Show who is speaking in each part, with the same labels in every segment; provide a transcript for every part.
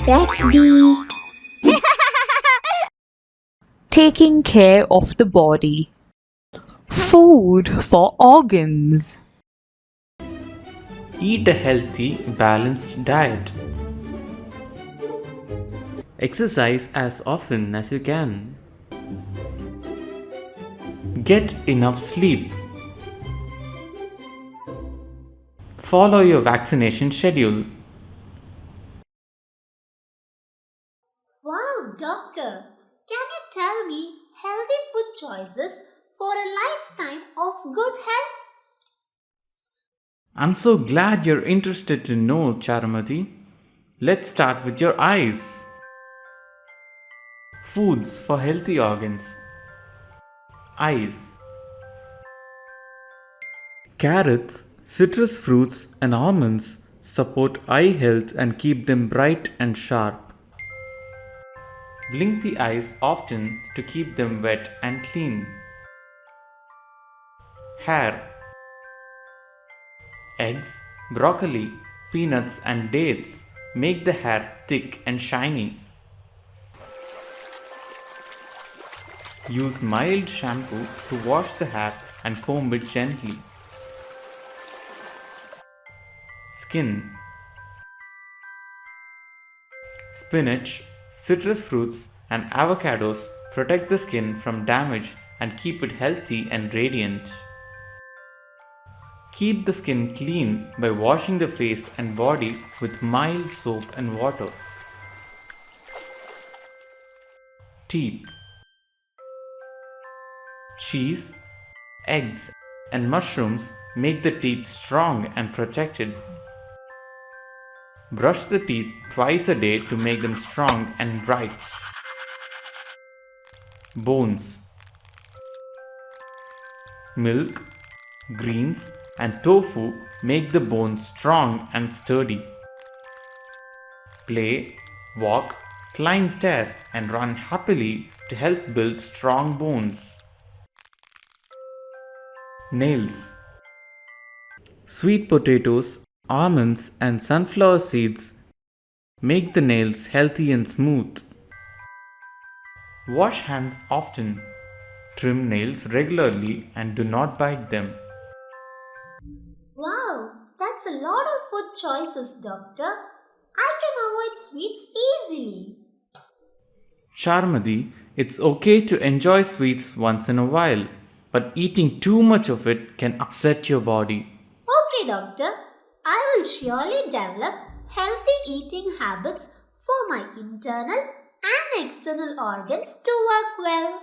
Speaker 1: Fefdy.
Speaker 2: Taking care of the body. Food for organs.
Speaker 3: Eat a healthy, balanced diet. Exercise as often as you can. Get enough sleep. Follow your vaccination schedule.
Speaker 1: Wow, doctor, can you tell me healthy food choices for a lifetime of good health?
Speaker 3: I'm so glad you're interested to know, Charamati. Let's start with your eyes. Foods for healthy organs. Eyes. Carrots, citrus fruits, and almonds support eye health and keep them bright and sharp. Blink the eyes often to keep them wet and clean. Hair. Eggs, broccoli, peanuts, and dates make the hair thick and shiny. Use mild shampoo to wash the hair and comb it gently. Skin. Spinach, citrus fruits, and avocados protect the skin from damage and keep it healthy and radiant. Keep the skin clean by washing the face and body with mild soap and water. Teeth. Cheese, eggs, and mushrooms make the teeth strong and protected. Brush the teeth twice a day to make them strong and bright. Bones. Milk, greens, and tofu make the bones strong and sturdy. Play, walk, climb stairs, and run happily to help build strong bones. Nails. Sweet potatoes, almonds, and sunflower seeds make the nails healthy and smooth. Wash hands often. Trim nails regularly and do not bite them.
Speaker 1: Wow, that's a lot of food choices, doctor. I can avoid sweets easily.
Speaker 3: Charmadi, it's okay to enjoy sweets once in a while, but eating too much of it can upset your body.
Speaker 1: Okay, doctor, I will surely develop healthy eating habits for my internal and external organs to work well.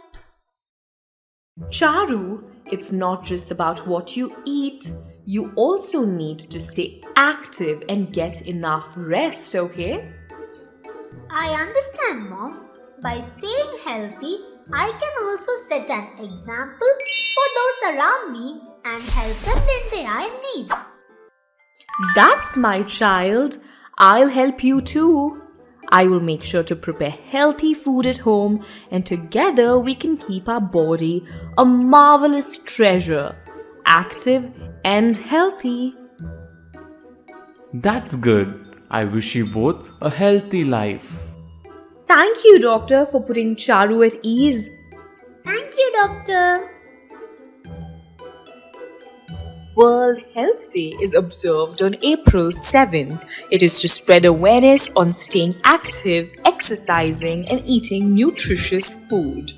Speaker 2: Charu, it's not just about what you eat. You also need to stay active and get enough rest, okay?
Speaker 1: I understand, Mom. By staying healthy, I can also set an example for those around me and help them when they are in need.
Speaker 2: That's my child. I'll help you too. I will make sure to prepare healthy food at home, and together we can keep our body a marvelous treasure, active and healthy.
Speaker 3: That's good. I wish you both a healthy life.
Speaker 2: Thank you, doctor, for putting Charu at ease.
Speaker 1: Thank you, doctor.
Speaker 2: World Health Day is observed on April 7th. It is to spread awareness on staying active, exercising, and eating nutritious food.